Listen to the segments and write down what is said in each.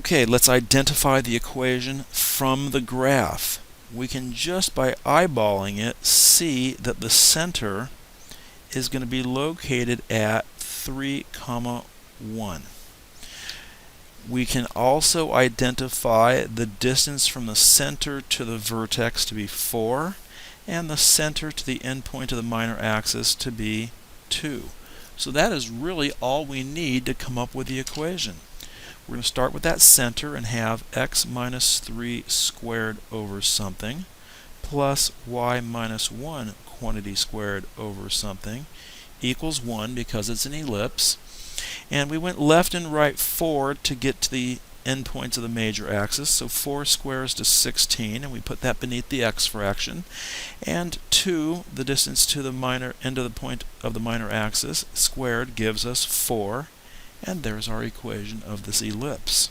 Okay, let's identify the equation from the graph. We can just by eyeballing it see that the center is going to be located at 3, 1. We can also identify the distance from the center to the vertex to be 4 and the center to the endpoint of the minor axis to be 2. So that is really all we need to come up with the equation. We're going to start with that center and have x minus 3 squared over something plus y minus 1 quantity squared over something equals 1 because it's an ellipse. And we went left and right forward to get to the endpoints of the major axis. So 4 squares to 16, and we put that beneath the x fraction. And 2, the distance to the minor end of the point of the minor axis, squared gives us 4. And there's our equation of this ellipse.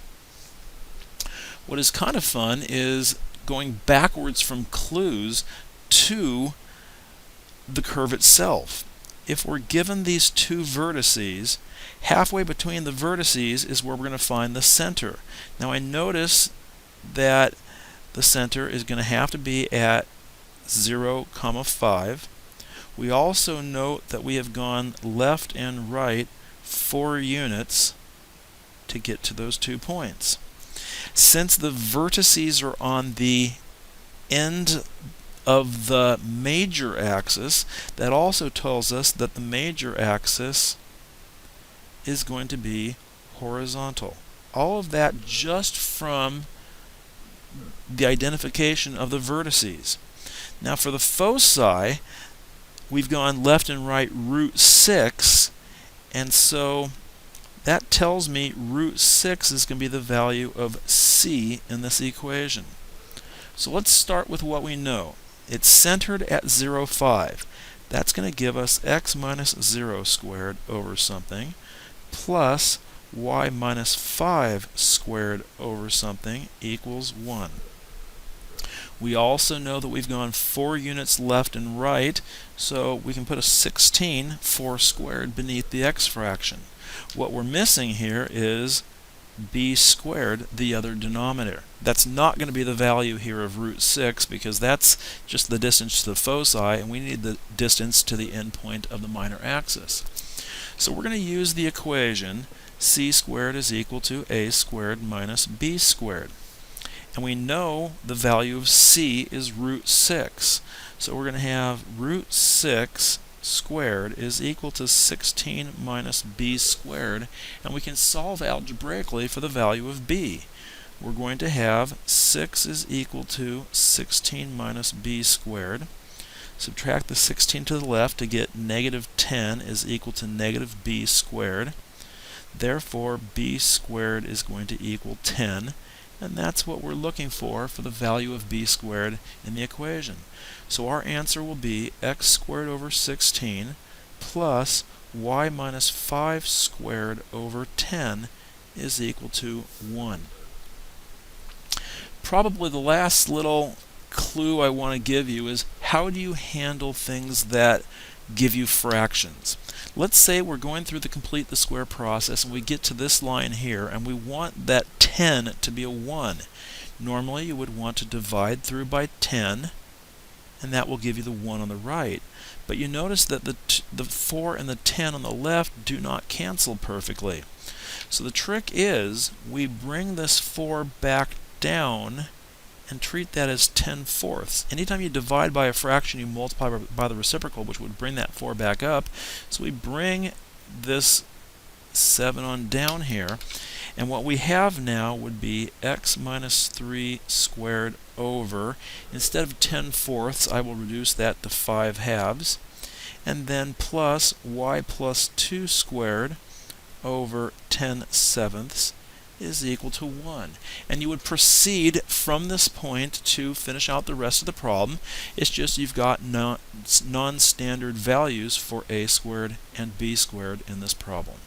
What is kind of fun is going backwards from clues to the curve itself. If we're given these two vertices, halfway between the vertices is where we're going to find the center. Now I notice that the center is going to have to be at 0, 5. We also note that we have gone left and right 4 units to get to those 2 points. Since the vertices are on the end of the major axis, that also tells us that the major axis is going to be horizontal. All of that just from the identification of the vertices. Now for the foci, we've gone left and right root 6, and so that tells me root 6 is going to be the value of c in this equation. So let's start with what we know. It's centered at 0, 5. That's going to give us x minus 0 squared over something plus y minus 5 squared over something equals 1. We also know that we've gone 4 units left and right, so we can put a 16, 4 squared, beneath the x fraction. What we're missing here is b squared, the other denominator. That's not going to be the value here of root 6 because that's just the distance to the foci, and we need the distance to the endpoint of the minor axis. So we're going to use the equation c squared is equal to a squared minus b squared. And we know the value of c is root 6. So we're going to have root 6 squared is equal to 16 minus b squared, and we can solve algebraically for the value of b. We're going to have 6 is equal to 16 minus b squared. Subtract the 16 to the left to get negative 10 is equal to negative b squared. Therefore, b squared is going to equal 10. And that's what we're looking for the value of b squared in the equation. So our answer will be x squared over 16 plus y minus 5 squared over 10 is equal to 1. Probably the last little clue I want to give you is how do you handle things that give you fractions. Let's say we're going through the complete the square process and we get to this line here and we want that 10 to be a 1. Normally you would want to divide through by 10 and that will give you the 1 on the right. But you notice that the 4 and the 10 on the left do not cancel perfectly. So the trick is we bring this 4 back down and treat that as 10/4. Anytime you divide by a fraction, you multiply by the reciprocal, which would bring that 4 back up. So we bring this 7 on down here, and what we have now would be x minus 3 squared over, instead of 10/4, I will reduce that to 5/2, and then plus y plus 2 squared over 10/7 is equal to 1. And you would proceed from this point to finish out the rest of the problem. It's just you've got non-standard values for a squared and b squared in this problem.